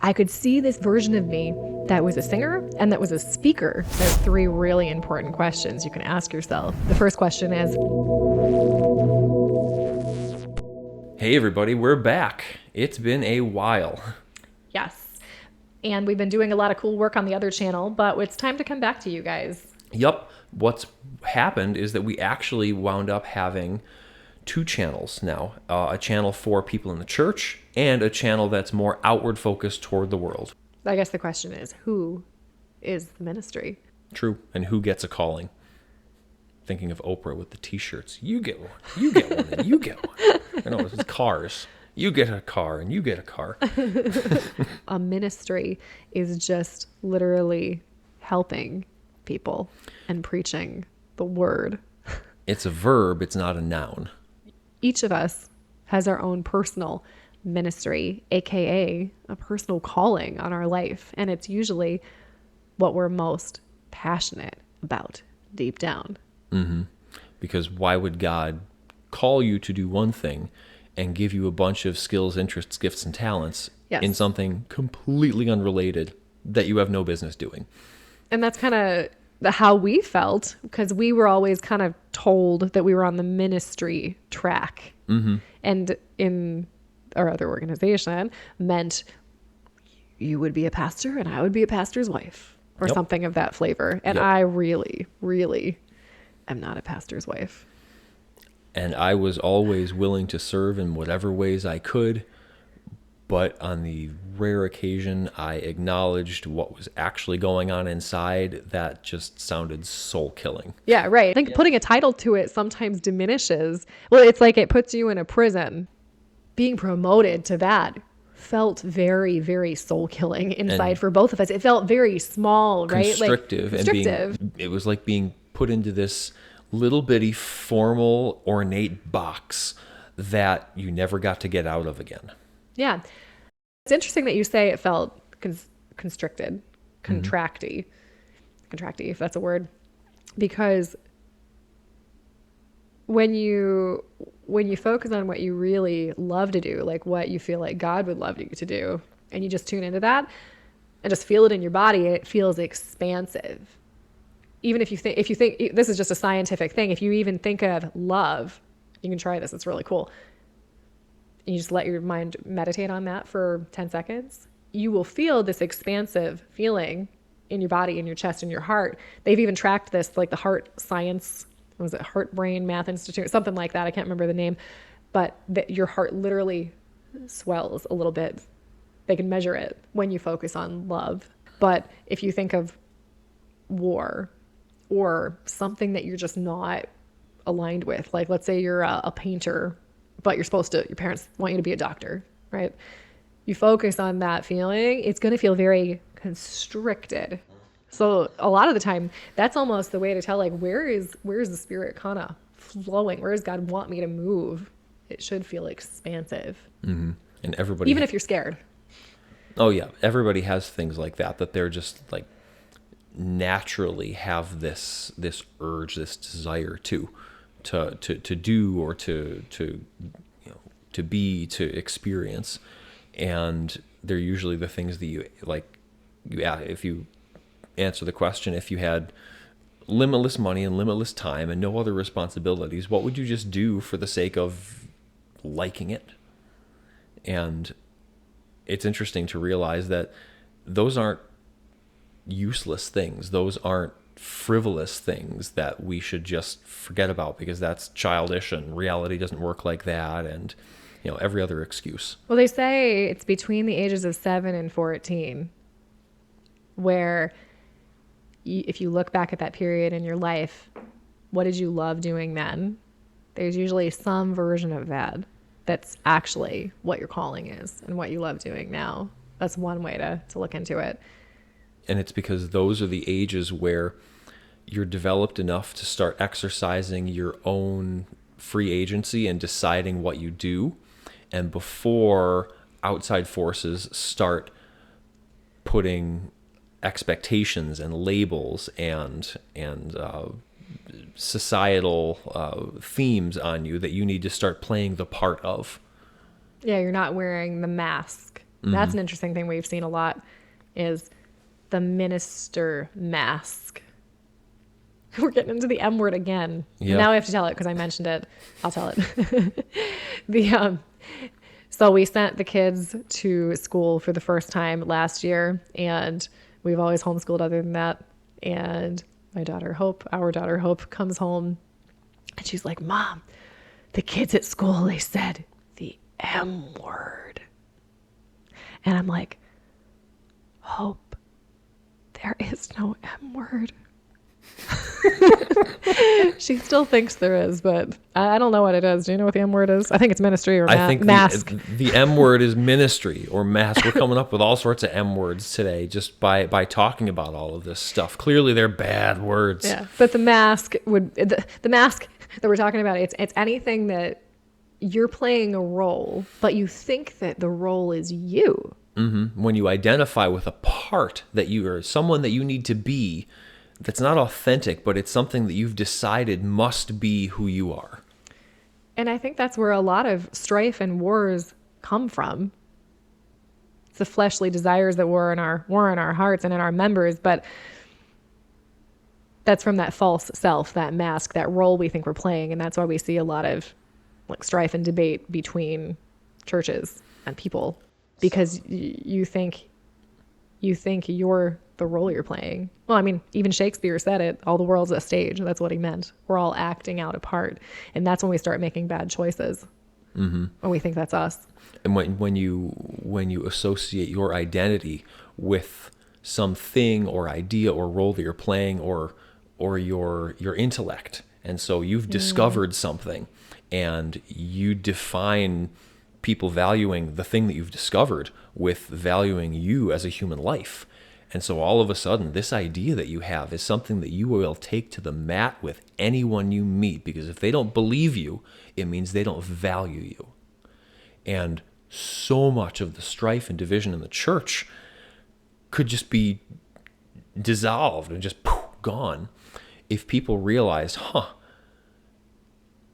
I could see this version of me that was a singer and that was a speaker. There's 3 really important questions you can ask yourself. The first question is, hey everybody, we're back. It's been a while. yes. And we've been doing a lot of cool work on the other channel, but it's time to come back to you guys. Yup. What's happened is that we actually wound up having 2 channels now. A channel for people in the church and a channel that's more outward focused toward the world. I guess the question is, who is the ministry? True. And who gets a calling? Thinking of Oprah with the t-shirts. You get one, you get one, and you get one. I know, it's cars. You get a car and you get a car. A ministry is just literally helping people and preaching the word. It's a verb, it's not a noun. Each of us has our own personal ministry, aka a personal calling on our life. And it's usually what we're most passionate about deep down. Mm-hmm. Because why would God call you to do one thing and give you a bunch of skills, interests, gifts, and talents in something completely unrelated that you have no business doing? And that's kind of how we felt, because we were always kind of told that we were on the ministry track. Mm-hmm. And in our other organization meant you would be a pastor and I would be a pastor's wife or something of that flavor. And I really, really am not a pastor's wife. And I was always willing to serve in whatever ways I could. But on the rare occasion I acknowledged what was actually going on inside, that just sounded soul-killing. Yeah, right. I think putting a title to it sometimes diminishes. Well, it's like it puts you in a prison. Being promoted to that felt very, very soul-killing inside for both of us. It felt very small, right? Constrictive. And it was like being put into this little bitty formal, ornate box that you never got to get out of again. Yeah. It's interesting that you say it felt constricted, contracty, if that's a word, because when you focus on what you really love to do, like what you feel like God would love you to do, and you just tune into that and just feel it in your body, it feels expansive. Even if you think this is just a scientific thing, if you even think of love, you can try this. It's really cool. You just let your mind meditate on that for 10 seconds. You will feel this expansive feeling in your body, in your chest, in your heart. They've even tracked this, like the Heart Science, what was it, Heart Brain Math Institute, something like that. I can't remember the name, but that your heart literally swells a little bit. They can measure it when you focus on love. But if you think of war or something that you're just not aligned with, like let's say you're a painter, but your parents want you to be a doctor, right? You focus on that feeling, it's going to feel very constricted. So a lot of the time, that's almost the way to tell, like, where is the spirit kind of flowing? Where does God want me to move? It should feel expansive. Mm-hmm. And everybody, even if you're scared. Oh yeah, everybody has things like that they're just like naturally have this urge, this desire to do or to be, to experience. And they're usually the things that you like. If you answer the question, if you had limitless money and limitless time and no other responsibilities, what would you just do for the sake of liking it? And it's interesting to realize that those aren't useless things. Those aren't frivolous things that we should just forget about because that's childish and reality doesn't work like that, and every other excuse. Well, they say it's between the ages of 7 and 14 where if you look back at that period in your life, what did you love doing then? There's usually some version of that that's actually what your calling is and what you love doing now. That's one way to look into it. And it's because those are the ages where you're developed enough to start exercising your own free agency and deciding what you do. And before outside forces start putting expectations and labels and societal themes on you that you need to start playing the part of. Yeah, you're not wearing the mask That's an interesting thing we've seen a lot is the minister mask. We're getting into the M word again. Yeah. Now I have to tell it because I mentioned it. I'll tell it. So we sent the kids to school for the first time last year, and we've always homeschooled other than that. And our daughter Hope, comes home, and she's like, "Mom, the kids at school, they said the M word." And I'm like, "Hope, there is no M word." She still thinks there is, but I don't know what it is. Do you know what the M word is? I think it's ministry or I think mask. the M word is ministry or mask. We're coming up with all sorts of M words today just by talking about all of this stuff. Clearly, they're bad words. Yeah, but the mask the mask that we're talking about. It's anything that you're playing a role, but you think that the role is you. When you identify with a part that you are someone that you need to be, that's not authentic, but it's something that you've decided must be who you are. And I think that's where a lot of strife and wars come from. It's the fleshly desires that war in our hearts and in our members, but that's from that false self, that mask, that role we think we're playing, and that's why we see a lot of like strife and debate between churches and people, because you think you're the role you're playing. Well, I mean, even Shakespeare said it, all the world's a stage. That's what he meant. We're all acting out a part. And that's when we start making bad choices. When we think that's us. And when you associate your identity with something or idea or role that you're playing or your intellect, and so you've discovered something and you define people valuing the thing that you've discovered with valuing you as a human life. And so all of a sudden, this idea that you have is something that you will take to the mat with anyone you meet, because if they don't believe you, it means they don't value you. And so much of the strife and division in the church could just be dissolved and just gone if people realized,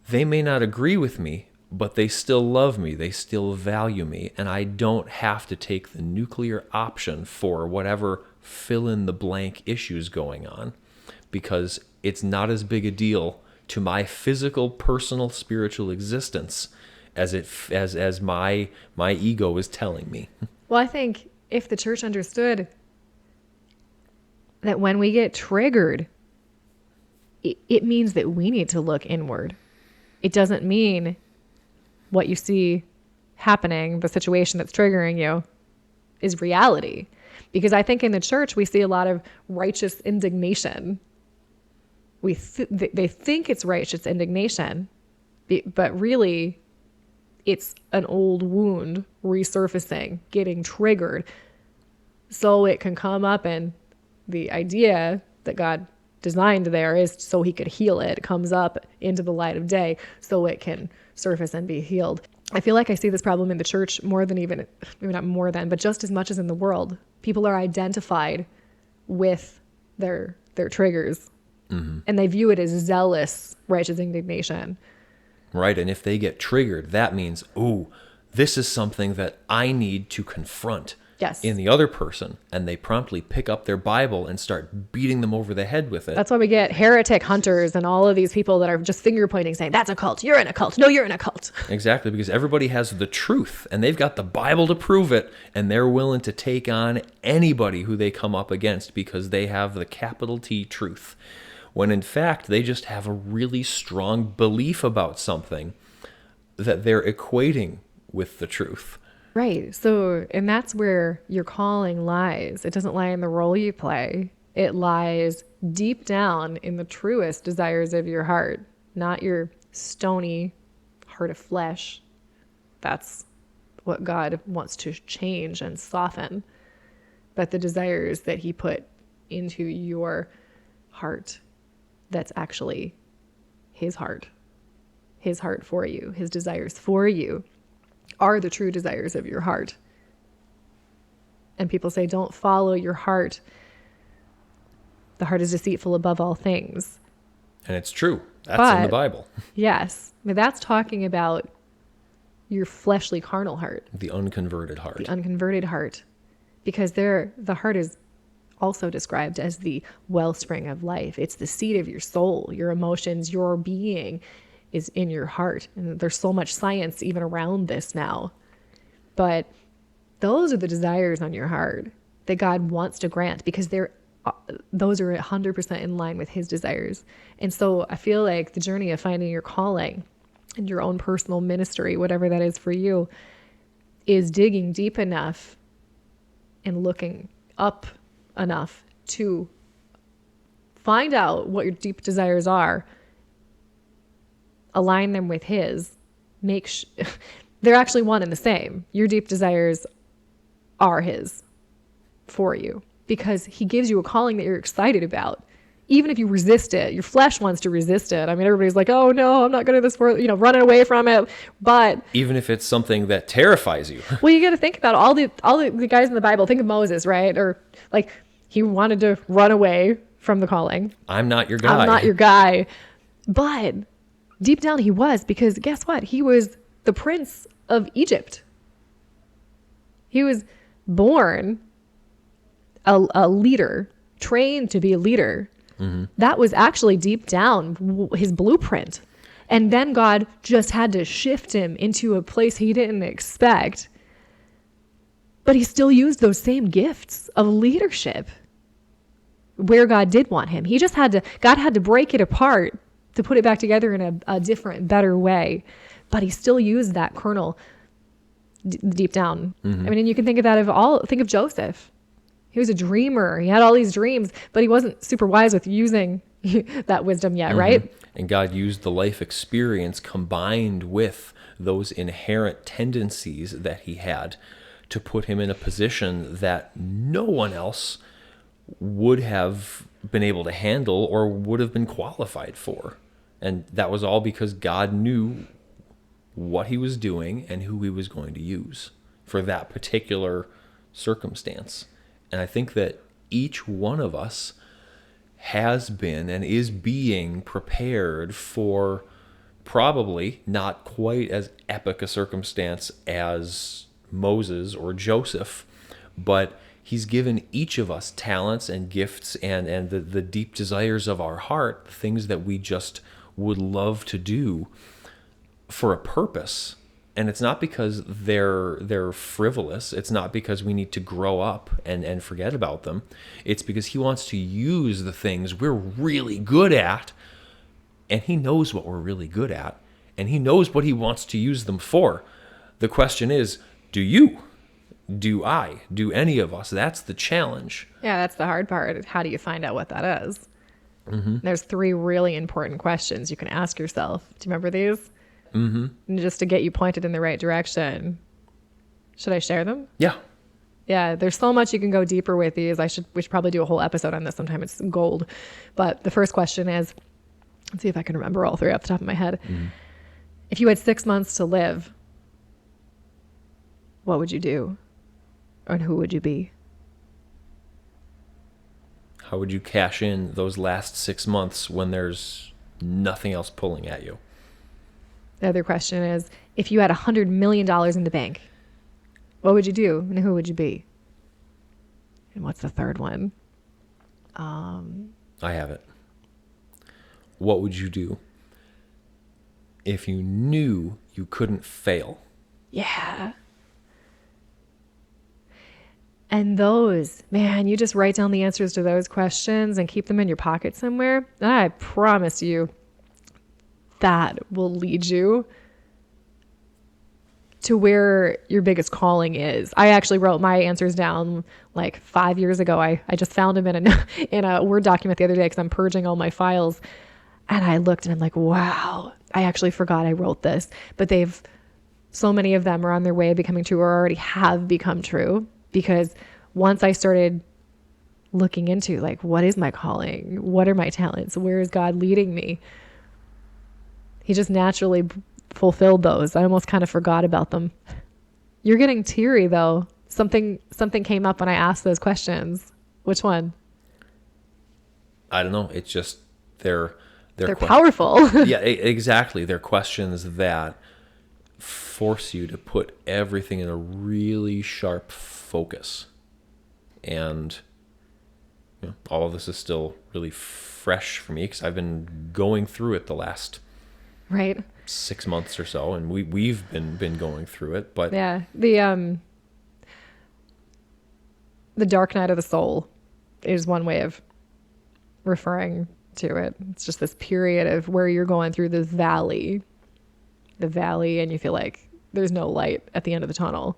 they may not agree with me, but they still love me, they still value me, and I don't have to take the nuclear option for whatever fill-in-the-blank issues going on, because it's not as big a deal to my physical, personal, spiritual existence as my ego is telling me. Well, I think if the church understood that when we get triggered, it means that we need to look inward. It doesn't mean what you see happening, the situation that's triggering you, is reality. Because I think in the church, we see a lot of righteous indignation. They think it's righteous indignation, but really it's an old wound resurfacing, getting triggered. So it can come up, and the idea that God designed there is so he could heal it. It comes up into the light of day so it can surface and be healed. I feel like I see this problem in the church more than maybe not more than, but just as much as in the world. People are identified with their triggers, and they view it as zealous, righteous indignation. Right, and if they get triggered, that means, this is something that I need to confront in the other person, and they promptly pick up their Bible and start beating them over the head with it. That's why we get heretic hunters and all of these people that are just finger pointing, saying, that's a cult, you're in a cult, no, you're in a cult. Exactly, because everybody has the truth, and they've got the Bible to prove it, and they're willing to take on anybody who they come up against because they have the capital T truth. When in fact, they just have a really strong belief about something that they're equating with the truth. Right. So, and that's where your calling lies. It doesn't lie in the role you play. It lies deep down in the truest desires of your heart, not your stony heart of flesh. That's what God wants to change and soften. But the desires that he put into your heart, that's actually his heart for you, his desires for you, are the true desires of your heart. And people say, don't follow your heart. The heart is deceitful above all things. And it's true. That's in the Bible. Yes. I mean, that's talking about your fleshly carnal heart, The unconverted heart. the unconverted heart, because the heart is also described as the wellspring of life. It's the seat of your soul, your emotions, your being is in your heart. And there's so much science even around this now. But those are the desires on your heart that God wants to grant, because those are 100% in line with his desires. And so I feel like the journey of finding your calling and your own personal ministry, whatever that is for you, is digging deep enough and looking up enough to find out what your deep desires are, align them with his, they're actually one and the same. Your deep desires are his for you, because he gives you a calling that you're excited about. Even if you resist it, your flesh wants to resist it. I mean, everybody's like, oh no, I'm not good at this, running away from it. But even if it's something that terrifies you. well, you got to think about all the guys in the Bible. Think of Moses, right? Or like, he wanted to run away from the calling. I'm not your guy. I'm not your guy. But deep down he was, because guess what? He was the prince of Egypt. He was born a leader, trained to be a leader. Mm-hmm. That was actually deep down his blueprint. And then God just had to shift him into a place he didn't expect. But he still used those same gifts of leadership where God did want him. God had to break it apart to put it back together in a different, better way. But he still used that kernel deep down. Mm-hmm. I mean, and you can think of that think of Joseph. He was a dreamer. He had all these dreams, but he wasn't super wise with using that wisdom yet, mm-hmm. right? And God used the life experience combined with those inherent tendencies that he had to put him in a position that no one else would have been able to handle or would have been qualified for. And that was all because God knew what he was doing and who he was going to use for that particular circumstance. And I think that each one of us has been and is being prepared for probably not quite as epic a circumstance as Moses or Joseph, but he's given each of us talents and gifts and the deep desires of our heart, things that we just would love to do for a purpose. And it's not because they're frivolous. It's not because we need to grow up and forget about them. It's because he wants to use the things we're really good at, and he knows what we're really good at, and he knows what he wants to use them for. The question is, do you? Do I? Do any of us? That's the challenge. Yeah, that's the hard part. How do you find out what that is? Mm-hmm. There's 3 really important questions you can ask yourself. Do you remember these? Mm-hmm. And just to get you pointed in the right direction. Should I share them? Yeah. Yeah, there's so much you can go deeper with these. We should probably do a whole episode on this sometime. It's gold. But the first question is, let's see if I can remember all 3 off the top of my head. Mm-hmm. If you had 6 months to live, what would you do? And who would you be? How would you cash in those last 6 months when there's nothing else pulling at you? The other question is, if you had $100 million in the bank, what would you do and who would you be? And what's the third one? I have it. What would you do if you knew you couldn't fail? Yeah. And those, man, you just write down the answers to those questions and keep them in your pocket somewhere. And I promise you, that will lead you to where your biggest calling is. I actually wrote my answers down like 5 years ago. I just found them in a Word document the other day because I'm purging all my files. And I looked and I'm like, wow, I actually forgot I wrote this. But so many of them are on their way of becoming true or already have become true. Because once I started looking into like, what is my calling? What are my talents? Where is God leading me? He just naturally fulfilled those. I almost kind of forgot about them. You're getting teary though. Something came up when I asked those questions. Which one? I don't know. It's just they're powerful. Yeah, exactly. They're questions that force you to put everything in a really sharp focus. And all of this is still really fresh for me because I've been going through it the last Right. 6 months or so, and we've been going through it. But Yeah. The dark night of the soul is one way of referring to it. It's just this period of where you're going through the valley, and you feel like there's no light at the end of the tunnel.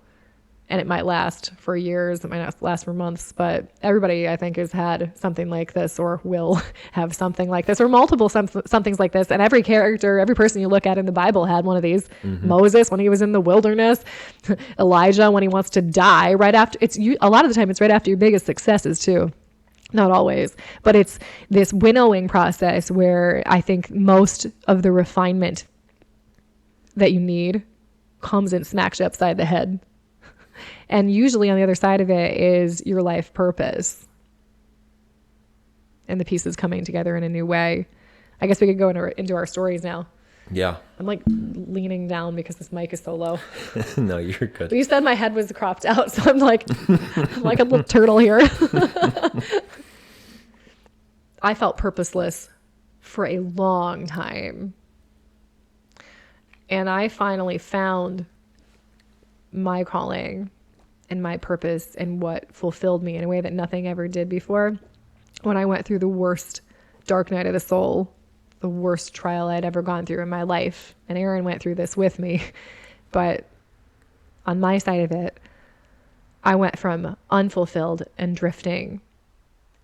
And it might last for years, it might not last for months, but everybody, I think, has had something like this or will have something like this or multiple somethings like this. And every character, every person you look at in the Bible had one of these. Moses, when he was in the wilderness, Elijah, when he wants to die, right after, a lot of the time it's right after your biggest successes too. Not always, but it's this winnowing process where I think most of the refinement that you need comes and smacks you upside the head. And usually on the other side of it is your life purpose and the pieces coming together in a new way. I guess we could go into our stories now. yeah. I'm like leaning down because this mic is so low. No, you're good. But you said my head was cropped out, so I'm like a little turtle here. I felt purposeless for a long time. And I finally found my calling and my purpose and what fulfilled me in a way that nothing ever did before when I went through the worst dark night of the soul, the worst trial I'd ever gone through in my life. And Aaron went through this with me. But on my side of it, I went from unfulfilled and drifting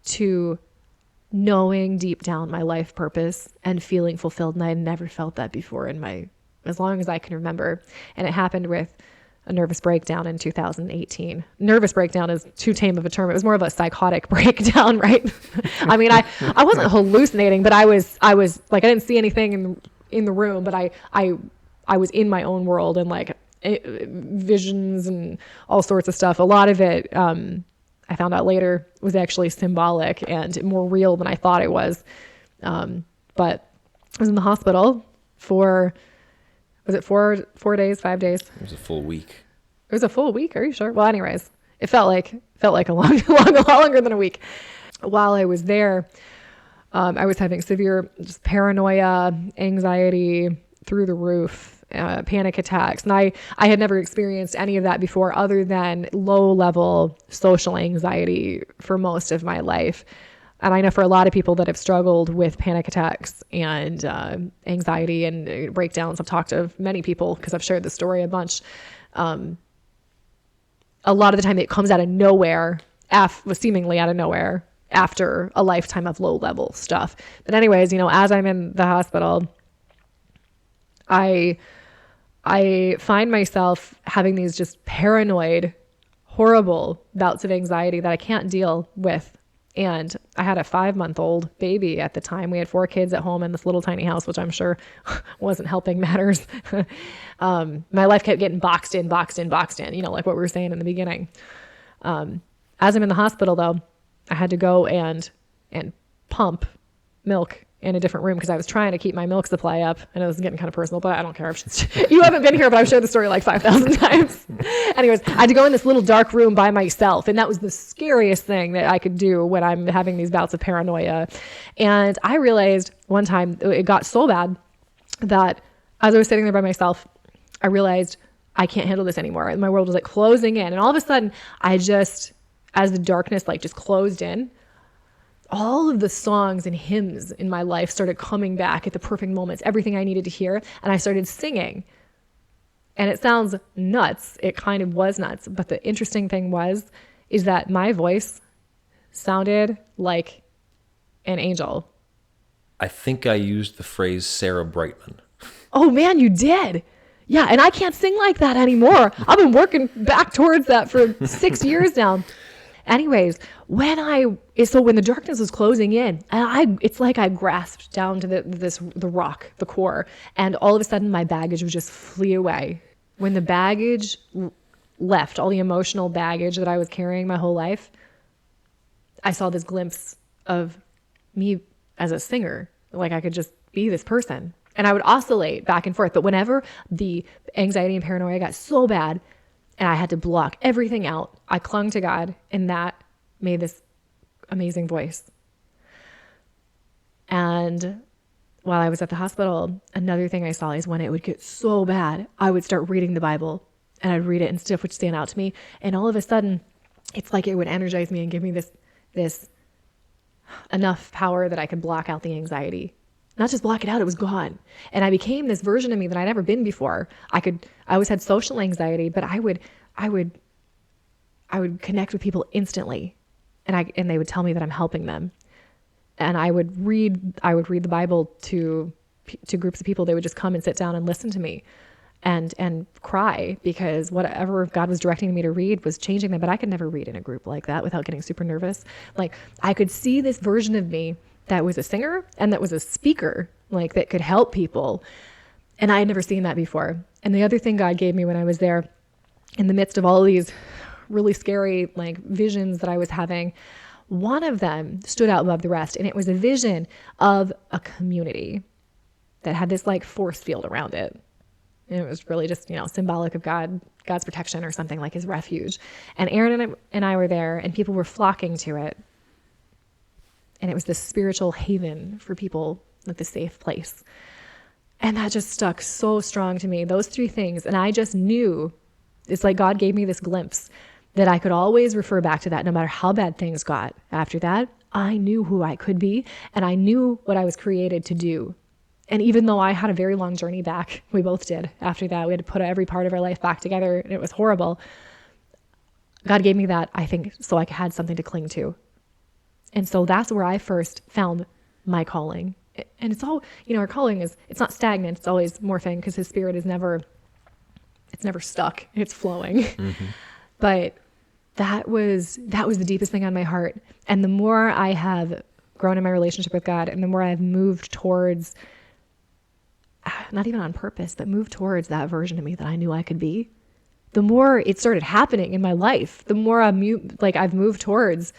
to knowing deep down my life purpose and feeling fulfilled. And I had never felt that before as long as I can remember. And it happened with a nervous breakdown in 2018. Nervous breakdown is too tame of a term. It was more of a psychotic breakdown, right? I mean, I wasn't hallucinating, but I was like, I didn't see anything in the room, but I was in my own world and like visions and all sorts of stuff. A lot of it, I found out later, was actually symbolic and more real than I thought it was. But I was in the hospital for, was it 4 days, 5 days? It was a full week. It was a full week. Are you sure? Well, anyways, it felt like a lot longer than a week. While I was there, I was having severe just paranoia, anxiety through the roof, panic attacks. And I had never experienced any of that before other than low level social anxiety for most of my life. And I know for a lot of people that have struggled with panic attacks and anxiety and breakdowns, I've talked to many people because I've shared the story a bunch. A lot of the time it comes out of nowhere, seemingly out of nowhere after a lifetime of low level stuff. But anyways, as I'm in the hospital, I find myself having these just paranoid, horrible bouts of anxiety that I can't deal with. And I had a 5-month-old baby at the time. We had 4 kids at home in this little tiny house, which I'm sure wasn't helping matters. My life kept getting boxed in, like what we were saying in the beginning. As I'm in the hospital, though, I had to go and pump milk in a different room because I was trying to keep my milk supply up. I know this is getting kind of personal, but I don't care. You haven't been here, but I've shared the story like 5,000 times. Anyways, I had to go in this little dark room by myself. And that was the scariest thing that I could do when I'm having these bouts of paranoia. And I realized one time it got so bad that as I was sitting there by myself, I realized I can't handle this anymore. And my world was like closing in. And all of a sudden as the darkness like just closed in, all of the songs and hymns in my life started coming back at the perfect moments, everything I needed to hear. And I started singing. And it sounds nuts. It kind of was nuts. But the interesting thing is that my voice sounded like an angel. I think I used the phrase Sarah Brightman. Oh man, you did. Yeah. And I can't sing like that anymore. I've been working back towards that for 6 years now. Anyways, when the darkness was closing in, it's like I grasped down to the rock, the core, and all of a sudden my baggage would just flee away. When the baggage left, all the emotional baggage that I was carrying my whole life, I saw this glimpse of me as a singer. Like I could just be this person. And I would oscillate back and forth. But whenever the anxiety and paranoia got so bad and I had to block everything out, I clung to God, and that made this amazing voice. And while I was at the hospital, another thing I saw is when it would get so bad, I would start reading the Bible, and I'd read it and stuff would stand out to me. And all of a sudden, it's like it would energize me and give me this enough power that I could block out the anxiety. Not just block it out, it was gone. And I became this version of me that I'd never been before. I always had social anxiety, but I would connect with people instantly. And they would tell me that I'm helping them. And I would read the Bible to groups of people. They would just come and sit down and listen to me and cry, because whatever God was directing me to read was changing them. But I could never read in a group like that without getting super nervous. Like, I could see this version of me that was a singer and that was a speaker, like, that could help people. And I had never seen that before. And the other thing God gave me when I was there, in the midst of all these really scary, like, visions that I was having, one of them stood out above the rest. And it was a vision of a community that had this, like, force field around it. And it was really just, symbolic of God's protection, or something, like his refuge. And Aaron and I were there, and people were flocking to it. And it was this spiritual haven for people, like the safe place. And that just stuck so strong to me, those three things. And I just knew, it's like God gave me this glimpse that I could always refer back to that, no matter how bad things got. After that, I knew who I could be, and I knew what I was created to do. And even though I had a very long journey back, we both did. After that, we had to put every part of our life back together, and it was horrible. God gave me that, I think, so I had something to cling to. And so that's where I first found my calling. And it's all, our calling it's not stagnant. It's always morphing, because his spirit is never stuck. It's flowing. Mm-hmm. But that was the deepest thing on my heart. And the more I have grown in my relationship with God, and the more I've moved towards, not even on purpose, but moved towards that version of me that I knew I could be, the more it started happening in my life. The more I've moved towards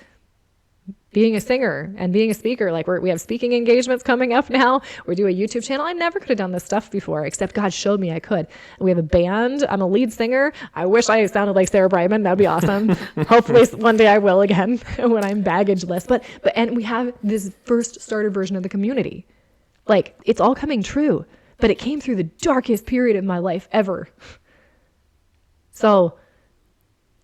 being a singer and being a speaker. Like, we have speaking engagements coming up now. We do a YouTube channel. I never could have done this stuff before, except God showed me I could. We have a band. I'm a lead singer. I wish I sounded like Sarah Brightman. That'd be awesome. Hopefully one day I will again when I'm baggageless. And we have this first started version of the community. Like, it's all coming true, but it came through the darkest period of my life ever. So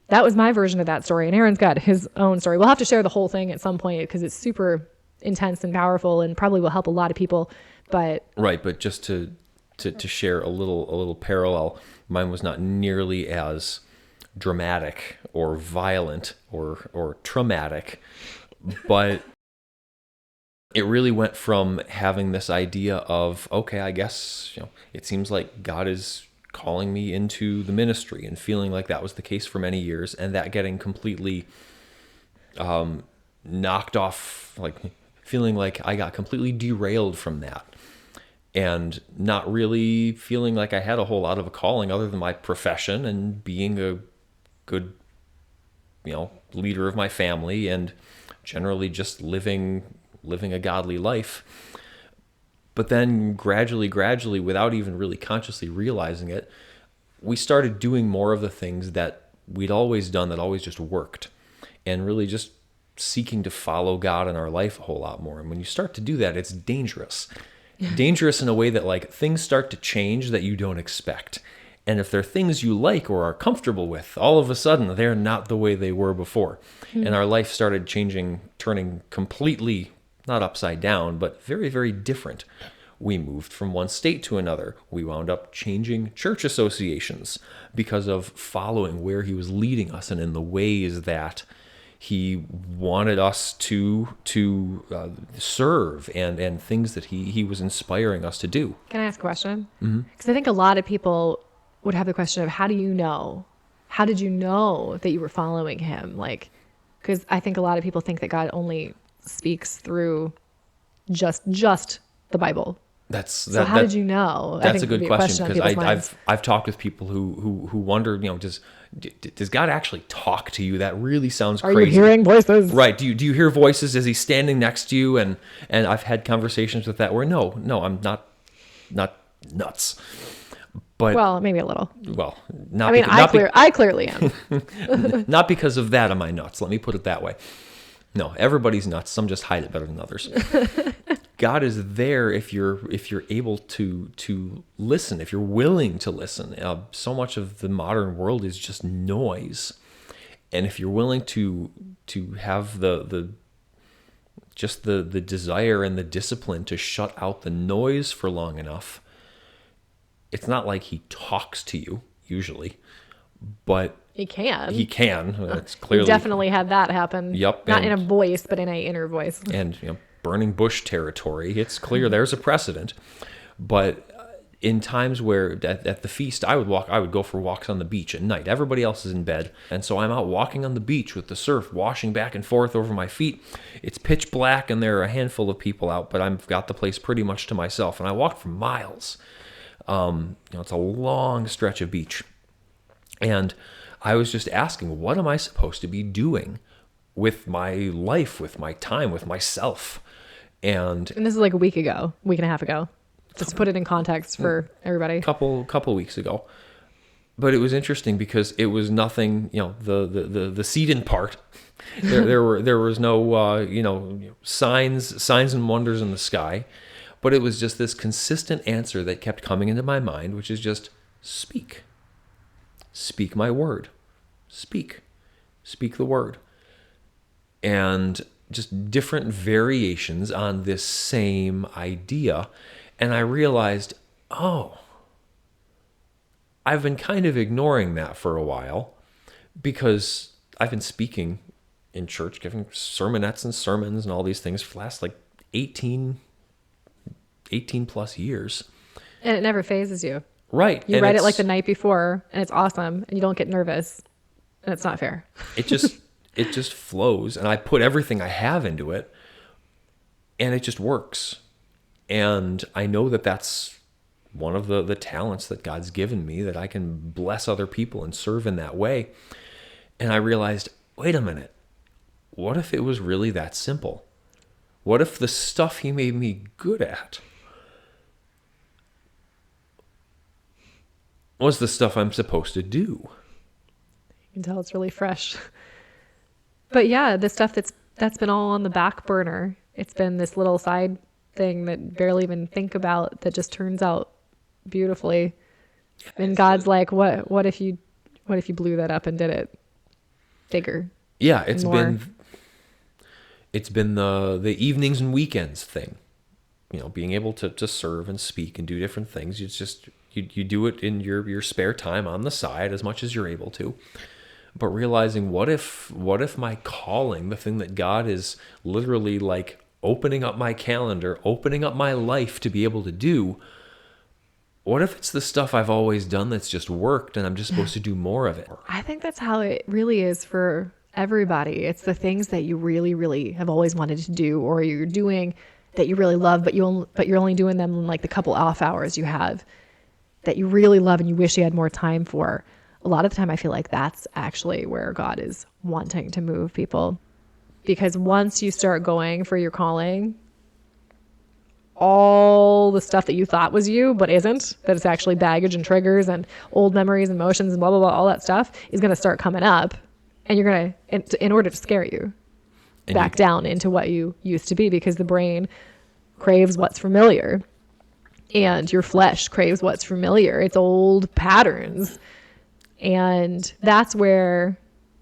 that was my version of that story. And Aaron's got his own story. We'll have to share the whole thing at some point, because it's super intense and powerful, and probably will help a lot of people. But right, but just to share a little parallel, mine was not nearly as dramatic or violent or traumatic, but it really went from having this idea of, okay, I guess it seems like God is calling me into the ministry, and feeling like that was the case for many years, and that getting completely knocked off, like feeling like I got completely derailed from that, and not really feeling like I had a whole lot of a calling other than my profession and being a good leader of my family, and generally just living a godly life. But then gradually, without even really consciously realizing it, we started doing more of the things that we'd always done, that always just worked, and really just seeking to follow God in our life a whole lot more. And when you start to do that, it's dangerous. Dangerous in a way that, like, things start to change that you don't expect. And if they're things you like or are comfortable with, all of a sudden they're not the way they were before. Mm-hmm. And our life started changing, turning completely, not upside down, but very, very different. We moved from one state to another. We wound up changing church associations because of following where he was leading us and in the ways that he wanted us to serve, and things that he was inspiring us to do. Can I ask a question? Because I think a lot of people would have the question of, how do you know? How did you know that you were following him? Like, because I think a lot of people think that God only speaks through just the Bible. So how did you know? That's a good question, because I've talked with people who wonder, does God actually talk to you? That really sounds crazy. Are you hearing voices? Right. Do you hear voices? Is he standing next to you? And I've had conversations with that where no, I'm not not nuts. But Well, maybe a little. well, I mean, I clearly am. not because of that am I nuts. Let me put it that way. No, everybody's nuts. Some just hide it better than others. God is there if you're able to listen, if you're willing to listen. So much of the modern world is just noise, and if you're willing to have the desire and the discipline to shut out the noise for long enough, it's not like he talks to you usually, but He can. It's clearly You definitely had that happen. Yep, Not in and- a voice, but in a inner voice. and burning bush territory. It's clear there's a precedent. But in times where at the feast, I would go for walks on the beach at night. Everybody else is in bed, and so I'm out walking on the beach with the surf washing back and forth over my feet. It's pitch black, and there are a handful of people out, but I've got the place pretty much to myself. And I walked for miles. It's a long stretch of beach, and I was just asking, what am I supposed to be doing with my life, with my time, with myself? And And this is like a week and a half ago. Just to put it in context for everybody. couple weeks ago. But it was interesting because it was nothing, the seed in part. There was no signs and wonders in the sky, but it was just this consistent answer that kept coming into my mind, which is just speak my word, speak the word. And just different variations on this same idea. And I realized, I've been kind of ignoring that for a while because I've been speaking in church, giving sermonettes and sermons and all these things for the last 18 plus years. And it never phases you. Right. You And write it it's- like the night before, and it's awesome, and you don't get nervous. And it's not fair. It just flows, and I put everything I have into it, and it just works. And I know that that's one of the talents that God's given me, that I can bless other people and serve in that way. And I realized, wait a minute, what if it was really that simple? What if the stuff he made me good at was the stuff I'm supposed to do? You can tell it's really fresh. But yeah, the stuff that's been all on the back burner. It's been this little side thing that barely even think about, that just turns out beautifully. And God's like, what if you blew that up and did it bigger? Yeah, more. it's been the evenings and weekends thing. Being able to serve and speak and do different things. It's just you do it in your spare time on the side as much as you're able to. But realizing, what if my calling, the thing that God is literally like opening up my calendar, opening up my life to be able to do, what if it's the stuff I've always done that's just worked and I'm just supposed to do more of it? I think that's how it really is for everybody. It's the things that you really, really have always wanted to do, or you're doing that you really love, but you're only doing them in like the couple off hours you have that you really love and you wish you had more time for. A lot of the time I feel like that's actually where God is wanting to move people. Because once you start going for your calling, all the stuff that you thought was you but isn't, that it's actually baggage and triggers and old memories and emotions and blah blah blah, all that stuff is going to start coming up, and you're going to, in order to scare you back down into what you used to be, because the brain craves what's familiar and your flesh craves what's familiar. It's old patterns, and that's where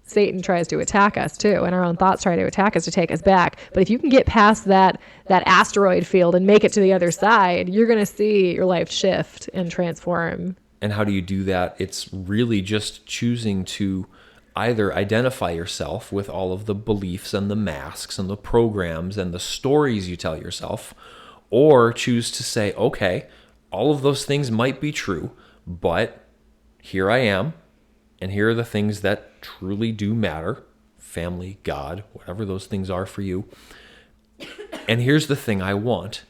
Satan tries to attack us too, and our own thoughts try to attack us to take us back. But if you can get past that asteroid field and make it to the other side, you're going to see your life shift and transform. And how do you do that? It's really just choosing to either identify yourself with all of the beliefs and the masks and the programs and the stories you tell yourself, or choose to say, okay, all of those things might be true, but here I am, and here are the things that truly do matter: family, God, whatever those things are for you. And here's the thing I want.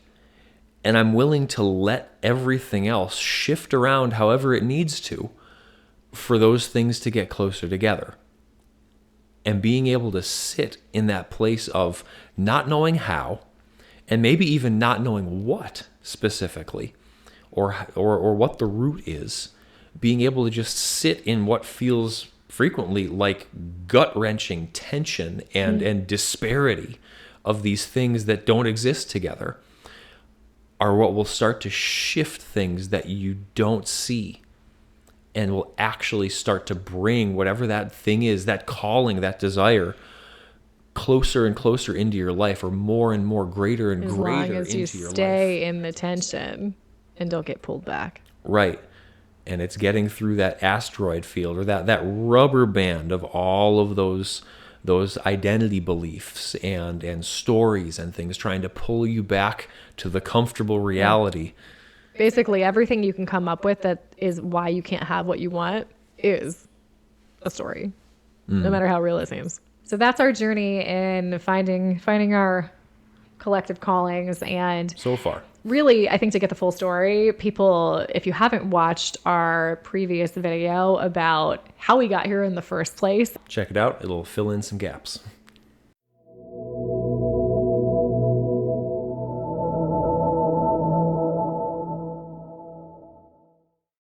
And I'm willing to let everything else shift around however it needs to for those things to get closer together. And being able to sit in that place of not knowing how, and maybe even not knowing what specifically, or what the root is, being able to just sit in what feels frequently like gut-wrenching tension and disparity of these things that don't exist together are what will start to shift things that you don't see, and will actually start to bring whatever that thing is, that calling, that desire, closer and closer into your life, or more and more, greater and As greater long as you into your life. stay in the tension and don't get pulled back. Right. And it's getting through that asteroid field, or that rubber band of all of those identity beliefs and stories and things, trying to pull you back to the comfortable reality. Basically, everything you can come up with that is why you can't have what you want is a story, no matter how real it seems. So that's our journey in finding our collective callings. And So far. really, I think to get the full story, people, if you haven't watched our previous video about how we got here in the first place, Check it out. It'll fill in some gaps.